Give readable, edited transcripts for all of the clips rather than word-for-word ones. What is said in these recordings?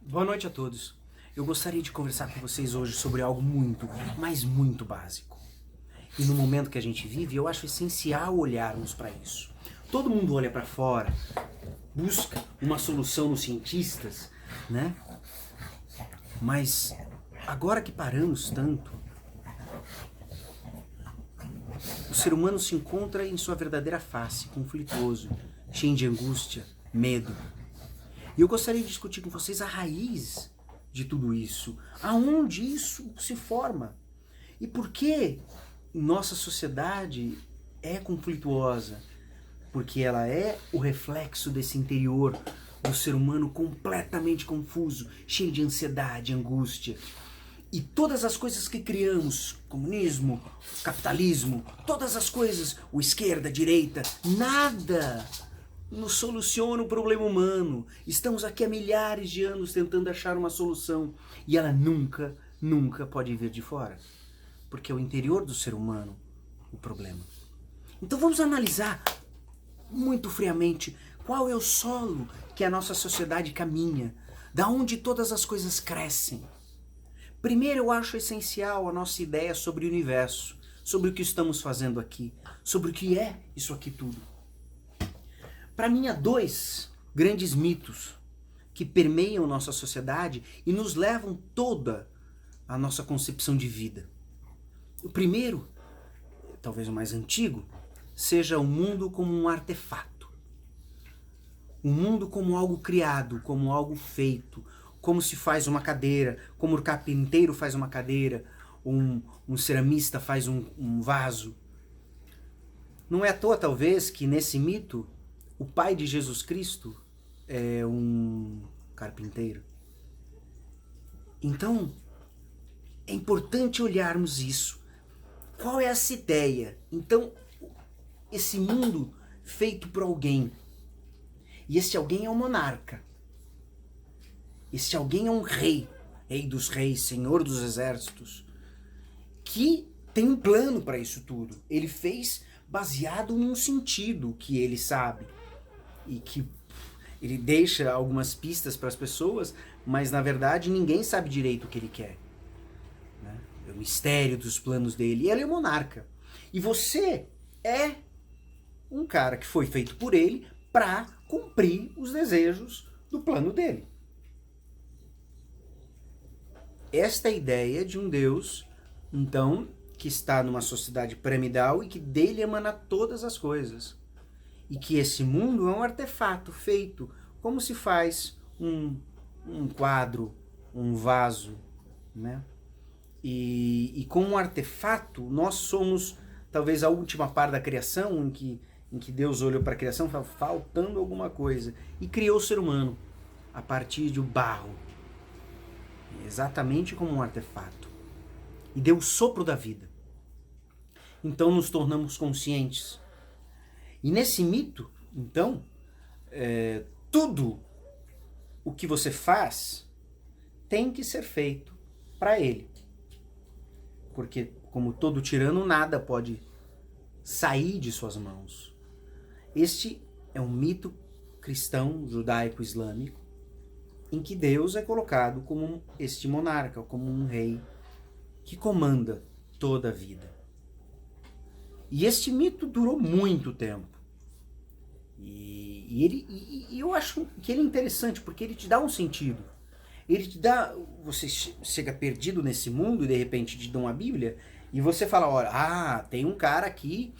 Boa noite a todos. Eu gostaria de conversar com vocês hoje sobre algo muito, mas muito básico. E no momento que a gente vive, eu acho essencial olharmos para isso. Todo mundo olha para fora, busca uma solução nos cientistas, né? Mas agora que paramos tanto, o ser humano se encontra em sua verdadeira face, conflituoso, cheio de angústia, medo. E eu gostaria de discutir com vocês a raiz de tudo isso, aonde isso se forma e por que nossa sociedade é conflituosa, porque ela é o reflexo desse interior do ser humano completamente confuso, cheio de ansiedade, angústia. E todas as coisas que criamos, comunismo, capitalismo, todas as coisas, o esquerda, a direita, nada nos soluciona o problema humano. Estamos aqui há milhares de anos tentando achar uma solução e ela nunca, nunca pode vir de fora, porque é o interior do ser humano o problema. Então vamos analisar muito friamente qual é o solo que a nossa sociedade caminha, da onde todas as coisas crescem. Primeiro, eu acho essencial a nossa ideia sobre o universo, sobre o que estamos fazendo aqui, sobre o que é isso aqui tudo. Para mim, há dois grandes mitos que permeiam nossa sociedade e nos levam toda a nossa concepção de vida. O primeiro, talvez o mais antigo, seja o mundo como um artefato. O mundo como algo criado, como algo feito, como se faz uma cadeira, como o carpinteiro faz uma cadeira, um ceramista faz um vaso. Não é à toa, talvez, que nesse mito o pai de Jesus Cristo é um carpinteiro. Então, é importante olharmos isso. Qual é essa ideia? Então, esse mundo feito por alguém. E esse alguém é um monarca. Esse alguém é um rei. Rei dos reis, senhor dos exércitos. Que tem um plano para isso tudo. Ele fez baseado num sentido que ele sabe. E que ele deixa algumas pistas para as pessoas, mas na verdade ninguém sabe direito o que ele quer. Né? É o mistério dos planos dele. E ele é o monarca. E você é um cara que foi feito por ele para cumprir os desejos do plano dele. Esta é a ideia de um Deus, então, que está numa sociedade piramidal e que dele emana todas as coisas. E que esse mundo é um artefato feito como se faz um quadro, um vaso, né? E como um artefato, nós somos talvez a última parte da criação em que Deus olhou para a criação e falou, faltando alguma coisa, e criou o ser humano a partir de um barro, exatamente como um artefato, e deu o sopro da vida. Então nos tornamos conscientes. E nesse mito, então, tudo o que você faz tem que ser feito para ele. Porque, como todo tirano, nada pode sair de suas mãos. Este é um mito cristão, judaico-islâmico, em que Deus é colocado como este monarca, como um rei que comanda toda a vida. E este mito durou muito tempo. E eu acho que ele é interessante, porque ele te dá um sentido. Ele te dá... Você chega perdido nesse mundo e de repente te dá uma Bíblia e você fala, olha, tem um cara aqui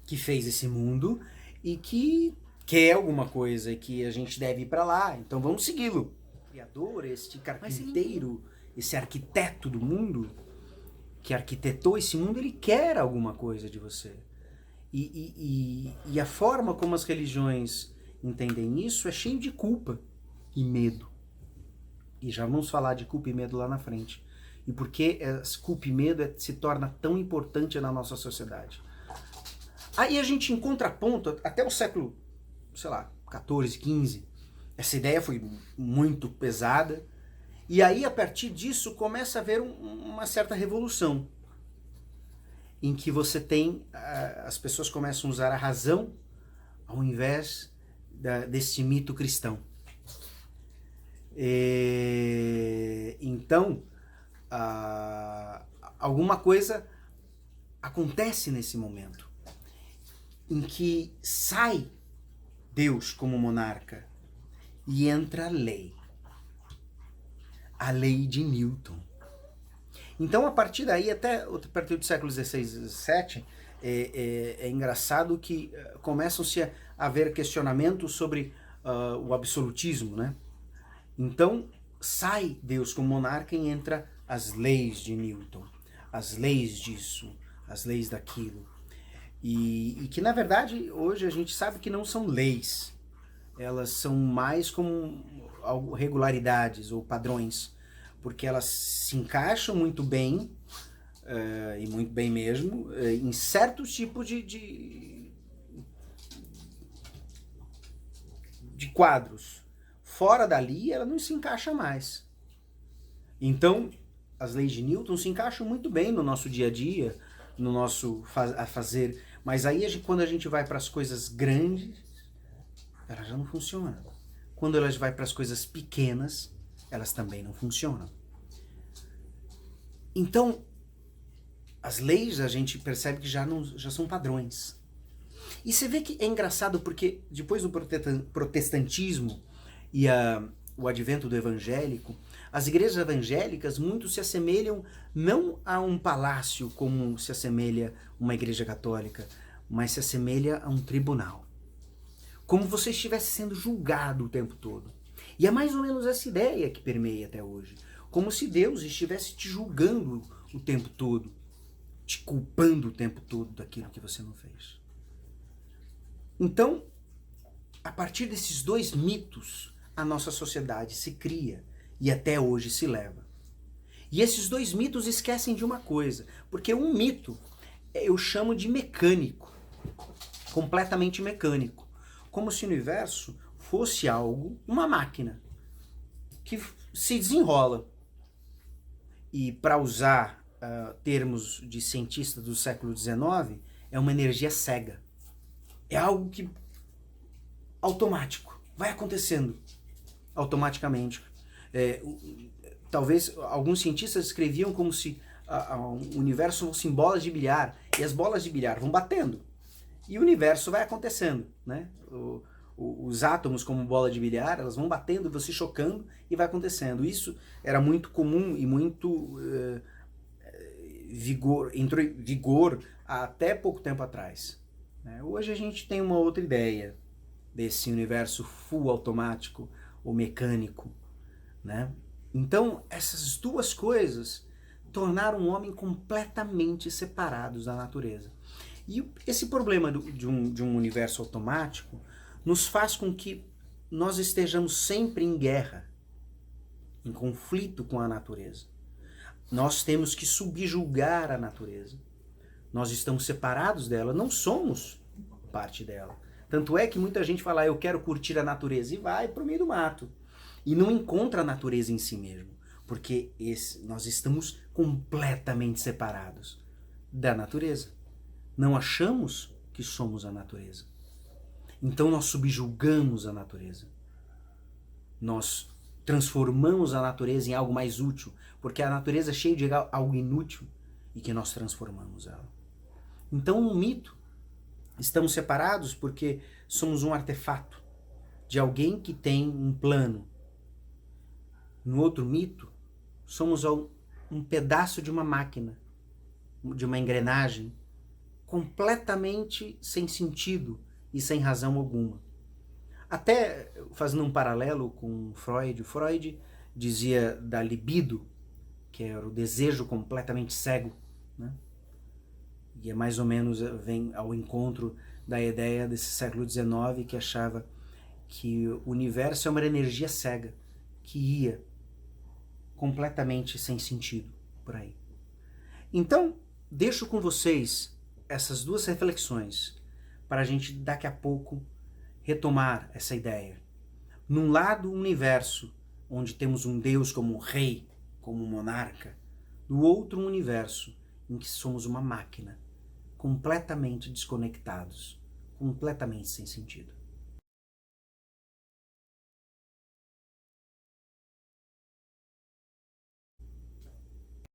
que fez esse mundo e que quer alguma coisa e que a gente deve ir para lá, então vamos segui-lo. O Criador, este carpinteiro, esse arquiteto do mundo, que arquitetou esse mundo, ele quer alguma coisa de você. E a forma como as religiões entendem isso é cheio de culpa e medo. E já vamos falar de culpa e medo lá na frente. E por que culpa e medo se torna tão importante na nossa sociedade. Aí a gente, em contraponto, até o século, sei lá, 14, 15, essa ideia foi muito pesada. E aí, a partir disso, começa a haver uma certa revolução. Em que você tem, as pessoas começam a usar a razão ao invés desse mito cristão. Então, alguma coisa acontece nesse momento em que sai Deus como monarca e entra a lei de Newton. Então, a partir daí, até a partir do século XVI e XVII, é engraçado que começam-se a haver questionamentos sobre o absolutismo, né? Então, sai Deus como monarca e entra as leis de Newton, as leis disso, as leis daquilo. E que, na verdade, hoje a gente sabe que não são leis. Elas são mais como regularidades ou padrões, porque elas se encaixam muito bem, e muito bem mesmo, em certos tipos de quadros. Fora dali, ela não se encaixa mais. Então, as leis de Newton se encaixam muito bem no nosso dia a dia, no nosso fazer, mas aí quando a gente vai para as coisas grandes, ela já não funciona. Quando elas vai para as coisas pequenas, elas também não funcionam. Então, as leis a gente percebe que já são padrões. E você vê que é engraçado porque depois do protestantismo e o advento do evangélico, as igrejas evangélicas muito se assemelham não a um palácio como se assemelha uma igreja católica, mas se assemelha a um tribunal. Como você estivesse sendo julgado o tempo todo. E é mais ou menos essa ideia que permeia até hoje. Como se Deus estivesse te julgando o tempo todo, te culpando o tempo todo daquilo que você não fez. Então, a partir desses dois mitos, a nossa sociedade se cria e até hoje se leva. E esses dois mitos esquecem de uma coisa, porque um mito eu chamo de mecânico, completamente mecânico, como se o universo fosse algo, uma máquina, que se desenrola. E para usar termos de cientista do século XIX, é uma energia cega. É algo que automático, vai acontecendo automaticamente. Talvez alguns cientistas escreviam como se o universo fossem bolas de bilhar, e as bolas de bilhar vão batendo, e o universo vai acontecendo, né? Os átomos como bola de bilhar, elas vão batendo, vão se chocando e vai acontecendo. Isso era muito comum e muito entrou em vigor até pouco tempo atrás. Hoje a gente tem uma outra ideia desse universo full automático ou mecânico, né? Então, essas duas coisas tornaram o homem completamente separados da natureza. E esse problema de um universo automático nos faz com que nós estejamos sempre em guerra, em conflito com a natureza. Nós temos que subjugar a natureza. Nós estamos separados dela, não somos parte dela. Tanto é que muita gente fala, eu quero curtir a natureza, e vai para o meio do mato. E não encontra a natureza em si mesmo, porque nós estamos completamente separados da natureza. Não achamos que somos a natureza. Então nós subjugamos a natureza. Nós transformamos a natureza em algo mais útil, porque a natureza é cheia de algo inútil e que nós transformamos ela. Então, no mito, estamos separados porque somos um artefato de alguém que tem um plano. No outro mito, somos um pedaço de uma máquina, de uma engrenagem, completamente sem sentido e sem razão alguma. Até fazendo um paralelo com Freud dizia da libido, que era o desejo completamente cego, né? E é mais ou menos, vem ao encontro da ideia desse século XIX que achava que o universo é uma energia cega, que ia completamente sem sentido por aí. Então, deixo com vocês essas duas reflexões para a gente daqui a pouco retomar essa ideia. Num lado, um universo onde temos um Deus como um rei, como um monarca. Do outro, um universo em que somos uma máquina, completamente desconectados, completamente sem sentido.